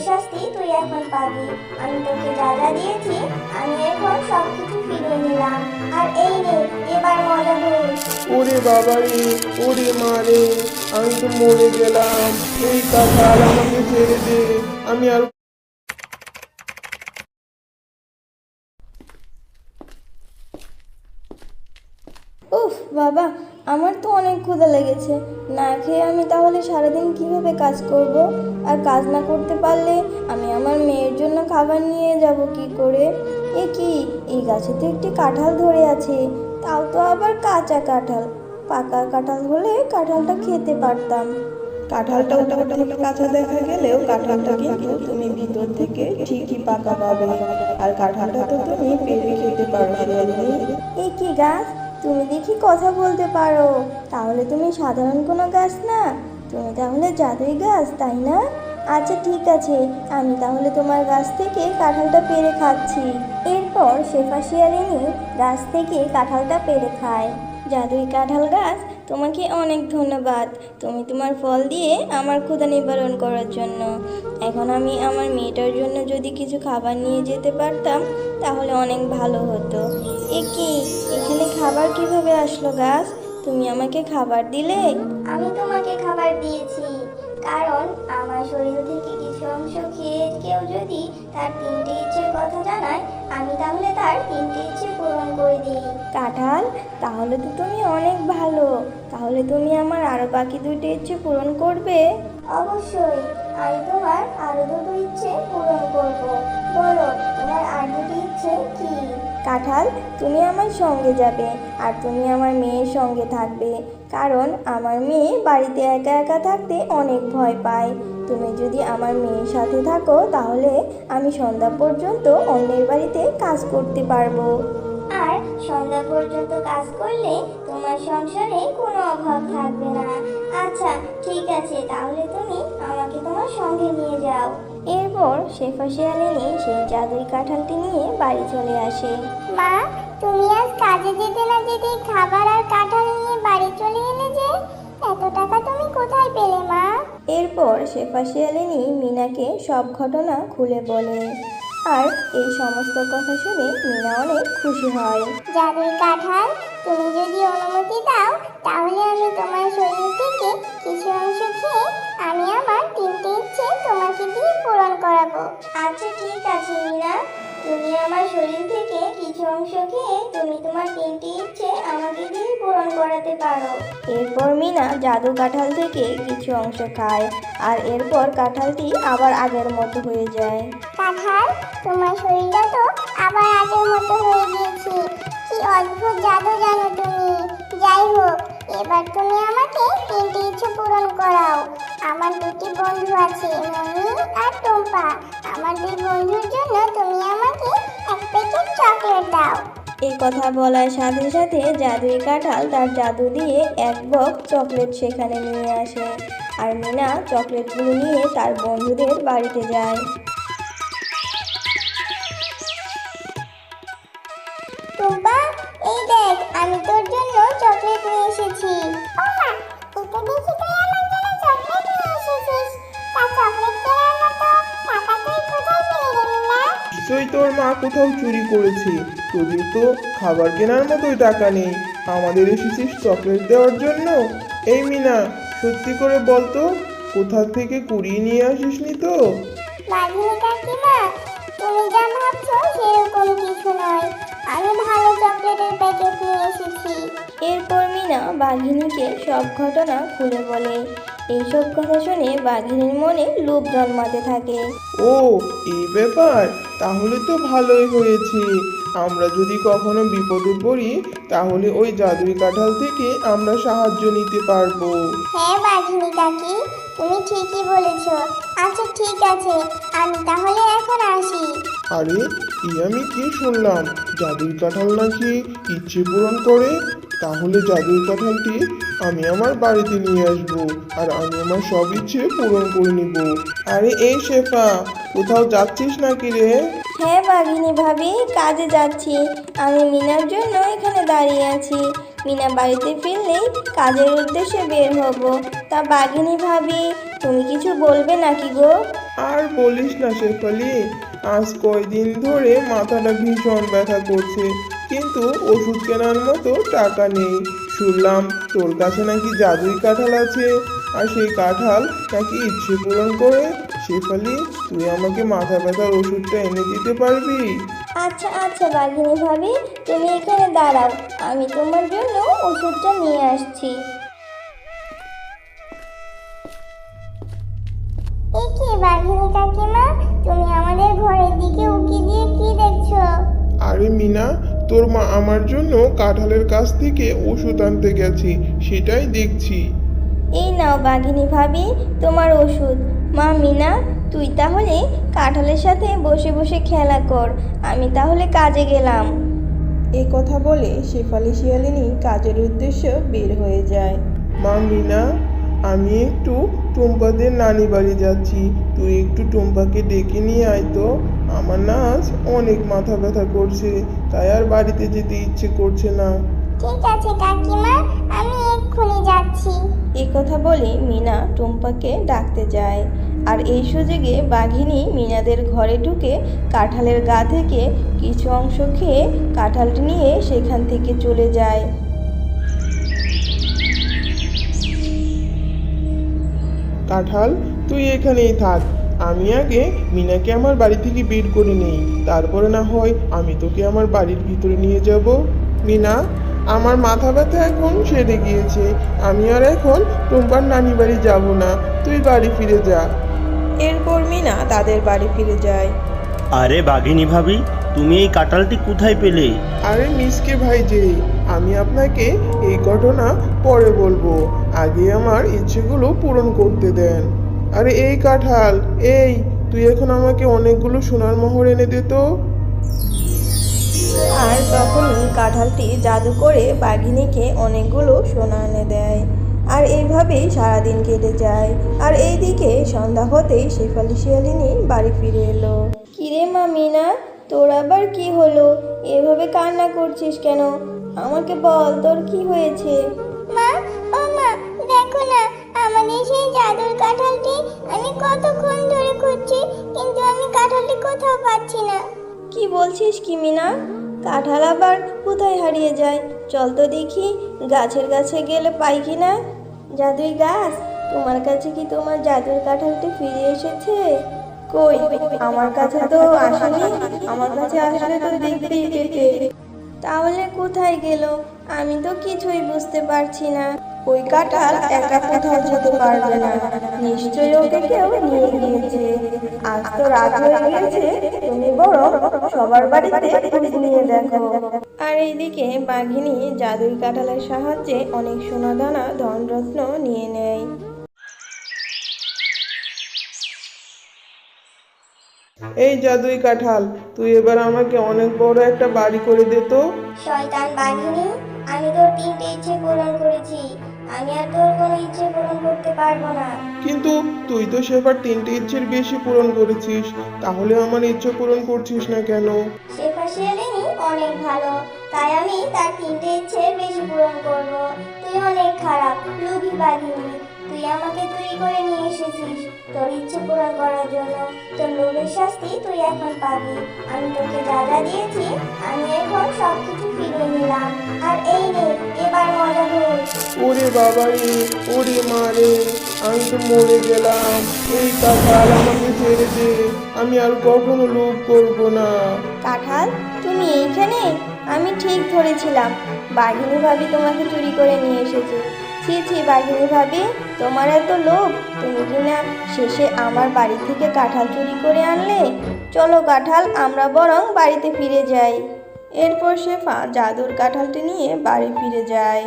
শাস্তি তুই এখন পাবি। আমি তোকে যা যা দিয়েছি আমি এখন সবকিছু ফিরিয়ে নিলাম। আর এই নে, এবার মজা কর। ওরে বাবা রে, ওরে মা রে, আমি তো মরে গেলাম। এই কাঁঠাল আমাকে ছেড়ে দে, আমি আর উফ বাবা, আমার তো অনেক ক্ষুধা লেগেছে। না খেয়ে আমি তাহলে সারাদিন কিভাবে কাজ করব? আর কাজ না করতে পারলে আমি আমার মেয়ের জন্য খাবার নিয়ে যাব কি করে? এ কি, এই গাছে তো একটি কাঁঠাল ধরে আছে, তাও তো আবার কাঁচা কাঁঠাল। পাকা কাঁঠাল হলে কাঁঠালটা খেতে পারতাম। কাঁঠালটা উপর থেকে কাঁচা দেখা গেলেও কাঁঠালটা কিন্তু তুমি ভিতর থেকে ঠিকই পাকা পাবে। আর কাঁঠালটা তো তুমি পেরে খেতে পারো শিয়ালিনী। এ কি গাছ, তুমি দেখি কথা বলতে পারো। তাহলে তুমি সাধারণ কোনো গাছ না, তুমি তাহলে জাদুই গাছ, তাই না? আচ্ছা ঠিক আছে, আমি তাহলে তোমার গাছ থেকে কাঁঠালটা পেড়ে খাচ্ছি। এরপর শেফা শিয়ালিনী গাছ থেকে কাঁঠালটা পেড়ে খায়। জাদুই কাঁঠাল গাছ, তোমাকে অনেক ধন্যবাদ। তুমি তোমার ফল দিয়ে আমার ক্ষুধা নিবারণ করার জন্য। এখন আমি আমার মেয়েটার জন্য যদি কিছু খাবার নিয়ে যেতে পারতাম তাহলে অনেক ভালো হতো। এ কি, এখানে খাবার কিভাবে আসলো গাছ? তুমি আমাকে খাবার দিলে? আমি তোমাকে খাবার দিয়েছি, কারণ আমার শরীর থেকে কিছু অংশ খেয়ে কেউ যদি তার 3টে ইচ্ছের কথা জানায়, আমি তাহলে তার 3টে ইচ্ছে পূরণ করে দিই। কাঁঠাল, তাহলে তো তুমি অনেক ভালো। তাহলে তুমি আমার আরো বাকি 2টি ইচ্ছে পূরণ করবে? অবশ্যই, আমি তোমার আরো 2টো ইচ্ছে পূরণ করব। বলো, তোমার আর 2টি ইচ্ছে কি? কাঁঠাল, তুমি আমার সঙ্গে যাবে আর তুমি আমার মেয়ের সঙ্গে থাকবে, কারণ আমার মেয়ে বাড়িতে একা একা থাকতে অনেক ভয় পায়। তুমি যদি আমার মেয়ের সাথে থাকো তাহলে আমি সন্ধ্যা পর্যন্ত অন্যের বাড়িতে কাজ করতে পারবো। আর সন্ধ্যা পর্যন্ত কাজ করলে তোমার সংসারে কোনো অভাব থাকবে না। আচ্ছা ঠিক আছে, তাহলে তুমি আমাকে তোমার সঙ্গে নিয়ে যাও। এরপর শেফা শিয়ালিনী সেই জাদুই কাঁঠালটি নিয়ে বাড়ি চলে আসে। মা, তুমি আজ কাজে যেতে না যেতে খাবার আর কাঁঠাল নিয়ে বাড়ি চলে এলে যে? এত টাকা তুমি কোথায় পেলে মা? এরপর শেফা শিয়ালিনী মিনাকে সব ঘটনা খুলে বলে। আর এই সমস্ত কথা শুনে মিনা অনেক খুশি হয়। জাদুই কাঁঠাল, তুমি যদি অনুমতি দাও তাহলে আমি তোমার শরীর থেকে কিছু অংশ খেয়ে আমি আমার 3টে ইচ্ছে তোমাকে দিয়ে পূরণ করাবো। আচ্ছা ঠিক আছে মীরা, তুমি আমার শরীর থেকে কিছু অংশ খেয়ে তুমি তোমার 3টে ইচ্ছে আমাকে দিয়ে পূরণ করাতে পারো। এরপর মিনা জাদু কাঁঠাল থেকে কিছু অংশ খায় আর এরপর কাঁঠালটি আবার আগের মতো হয়ে যায়। কাঁঠাল, তোমার শরীরটা তো আবার আগের মতো হয়ে গিয়েছে। কি অদ্ভুত জাদু জানো তুমি। যাই হোক, এবার তুমি আমাকে 3টে ইচ্ছে পূরণ করাও। আমার 2টি বন্ধু আছে, মনি আর টম্পা। আমার 2 বন্ধুর জন্য তুমি আমাকে 1 প্যাকেট চকলেট দাও। এই কথা বলার সাথে সাথে জাদুই কাঁঠাল তার জাদু দিয়ে 1 বক্স চকলেট সেখানে নিয়ে আসে। আর মিনা চকলেটগুলো নিয়ে তার বন্ধুদের বাড়িতে যায়। টুম্পা, এই দেখ, আমি তোর জন্য চকলেট নিয়ে এসেছি। ও মা, এটা দেখি তুই আমার জন্য চকলেট নিয়ে এসেছিস। তা চকলেট কেনার মতো টাকা তুই কোথায় পেলি রে মিনা? নিশ্চয়ই তোর মা কোথাও চুরি করেছে। তোদের তো খাবার কেনার মতোই টাকা নেই, আমাদের এসেছিস চকলেট দেওয়ার জন্য? এই মিনা, সত্যি করে বলতো, কোথা থেকে কুড়িয়ে নিয়ে আসিসনি তো? বাঘিনী কাকিমা, তুমি যা ভাবছো সেরকম কিছু নয়। আমি ভালো চকলেটের প্যাকেট নিয়ে এসেছি। এরপর মিনা বাঘিনীকে সব ঘটনা খুলে বলে। এইসব কথা শুনে বাঘিনীর মনে লোভ জন্মাতে থাকে। ও, এই ব্যাপার, তাহলে তো ভালোই হয়েছে। আমরা যদি কখনো বিপদে পড়ি তাহলে ওই জাদুই কাঁঠাল থেকে আমরা সাহায্য নিতে পারবো। হ্যাঁ বাঘিনী কাকি, তুমি ঠিকই বলেছ। আচ্ছা ঠিক আছে, আমি তাহলে এখন আসি। আরে, আমি কি শুনলাম, জাদুই কাঁঠাল নাকি ইচ্ছে পূরণ করে? তাহলে জাদুই কাঁঠালটি আমি আমার বাড়িতে নিয়ে আসবো আর আমি আমার সব ইচ্ছে পূরণ করে নিব। আরে এই শেফা, কোথাও যাচ্ছিস নাকি রে? হ্যাঁ বাঘিনী ভাবি, কাজে যাচ্ছি। আমি মিনার জন্য এখানে দাঁড়িয়ে আছি। মিনা বাড়িতে ফিরলেই কাজের উদ্দেশ্যে বের হব। তা বাঘিনী ভাবি, তুমি কিছু বলবে নাকি গো? আর বলিস না শেফালি, আজ কয়দিন ধরে মাথাটা ভীষণ ব্যথা করছে, কিন্তু ওষুধ কেনার মতো টাকা নেই। শুনলাম তোর কাছে নাকি জাদুই কাঁঠাল আছে, আর সেই কাঁঠাল নাকি ইচ্ছে পূরণ করে। শেফালি, তুই আমাকে মাথা ব্যথার ওষুধটা এনে দিতে পারবি? আচ্ছা আচ্ছা বাঘিনী ভাবি, তুমি এখানে দাঁড়াও, আমি তোমার জন্য ওষুধটা নিয়ে আসছি। এ কি বাঘিনী কাকিমা, তুমি আমাদের ঘরের দিকে উকি দিয়ে কি দেখছো? আরে মিনা, তোর মা আমার জন্য কাঁঠালের কাছ থেকে ওষুধ আনতে গেছে, সেটাই দেখছি। এই নাও বাঘিনী ভাবি তোমার ওষুধ। মা মিনা, তুই তাহলে কাঁঠালের সাথে বসে বসে খেলা কর, আমি তাহলে কাজে গেলাম। এই কথা বলে শেফালি শিয়ালিনী কাজের উদ্দেশ্যে বের হয়ে যায়। মা মিনা, আমি একটু টুম্পাদের নানি বাড়ি যাচ্ছি, তুই একটু টুম্পাকে ডেকে নিয়ে আয় তো। আমার না আজ অনেক মাথা ব্যথা করছে, তাই আর বাড়িতে যেতে ইচ্ছে করছে না। ঠিক আছে কাকিমা, আমি এক্ষুনি যাচ্ছি। এই কথা বলে মিনা টুম্পাকে ডাকতে যায়, আর এই সুযোগে বাঘিনী মিনাদের ঘরে ঢুকে কাঁঠালের গা থেকে কিছু অংশ খেয়ে কাঁঠালটি নিয়ে সেখান থেকে চলে যায়। কাঁঠাল, তুই এখানেই থাক, আমি আগে মিনাকে আমার বাড়ি থেকে বের করে নেই, তারপরে না হয় আমি তোকে আমার বাড়ির ভিতরে নিয়ে যাব। মিনা, আমার মাথা ব্যথা এখন সেরে গিয়েছে, আমি আর এখন টুম্পার নানি বাড়ি যাব না, তুই বাড়ি ফিরে যা। এরপর মিনা তাদের বাড়ি ফিরে যায়। আরে বাঘিনী ভাবি, তুমি এই কাঁঠালটি কোথায় পেলে? আরে মিসকে ভাই যে, আমি আপনাকে এই ঘটনা পরে বলবো, আগে আমার ইচ্ছেগুলো পূরণ করতে দেন। আরে এই কাঁঠাল, এই তুই এখন আমাকে অনেকগুলো সোনার মোহর এনে দে তো। আর তখনই কাঁঠালটি জাদু করে বাঘিনীকে অনেকগুলো সোনা এনে দেয়। আর এইভাবেই সারাদিন কেটে যায়। আর এইদিকে সন্ধ্যা হতেই শেফালি শিয়ালিনী বাড়ি ফিরে এলো। কিরে মা মিনা, তোর আবার কি হলো? এভাবে কান্না করছিস কেন? আমাকে বল, তোর কি হয়েছে? মা, ও মা, দেখো না আমাদের সেই জাদুর কাঁঠালটি আমি কতক্ষণ ধরে খুঁজছি, কিন্তু আমি কাঁঠালটি কোথাও পাচ্ছি না। কি বলছিস কি মিনা? কাঁঠাল আবার কোথায় হারিয়ে যায়? চল তো দেখি গাছের কাছে গেলে পাই কি না। জাদুই গাছ, তোমার কাছে কি তোমার জাদুর কাঁঠালটি ফিরে এসেছে? কই, আমার কাছে তো আসেনি। আমার কাছে আসলে তো দেখতেই পেতে। তাহলে কোথায় গেল? আমি তো কিছুই বুঝতে পারছি না। ওই কাঁঠাল একা কোথাও যেতে পারবে না, নিশ্চয়ই ওকে কেউ নিয়ে গিয়েছে। আজ তো রাত হয়ে গিয়েছে, তুমি বরং সবার বাড়িতে খোঁজ নিয়ে দেখো। আর এইদিকে বাঘিনী জাদুই কাঁঠালের সাহায্যে অনেক সোনাদানা ধনরত্ন নিয়ে নেয়। এই জাদুই কাঁঠাল, তুই এবার আমাকে অনেক বড় একটা বাড়ি করে দে তো। শয়তান বাঘিনী, আমি তোর 3টে ইচ্ছে পূরণ করেছি, আমি আর তোর কোনো ইচ্ছে পূরণ করতে পারবো না। কিন্তু তুই তো সেবার 3টে ইচ্ছের বেশি পূরণ করেছিস, তাহলে আমার ইচ্ছে পূরণ করছিস না কেন? শেফা শিয়ালিনী অনেক ভালো, তাই আমি তার 3টে ইচ্ছের বেশি পূরণ করব। তুই অনেক খারাপ, লোভী বাঘিনী। তুই আমাকে চুরি করে নিয়ে এসেছিস তোর ইচ্ছে পূরণ করার জন্য। তোর লোভের শাস্তি তুই এখন পাবি। আমি তোকে যা যা দিয়েছি, আমি এখন সবকিছু ফিরিয়ে নিলাম। আর এই নে, এবার মজা কর। ওরে বাবা রে, ওরে মা রে, আমি তো মরে গেলাম। এই কাঁঠাল আমাকে ছেড়ে দে, আমি আর কখনো লোভ করব না। কাঁঠাল, তুমি এইখানে? আমি ঠিক ধরেছিলাম, বাঘিনী ভাবি তোমাকে চুরি করে নিয়ে এসেছে। ছি ছি বাঘিনী ভাবি, তোমার এত লোভ, তুমি কিনা শেষে আমার বাড়ি থেকে কাঁঠাল চুরি করে আনলে। চলো কাঁঠাল, আমরা বরং বাড়িতে ফিরে যাই। এরপর শেফা জাদুর কাঁঠালটি নিয়ে বাড়ি ফিরে যায়।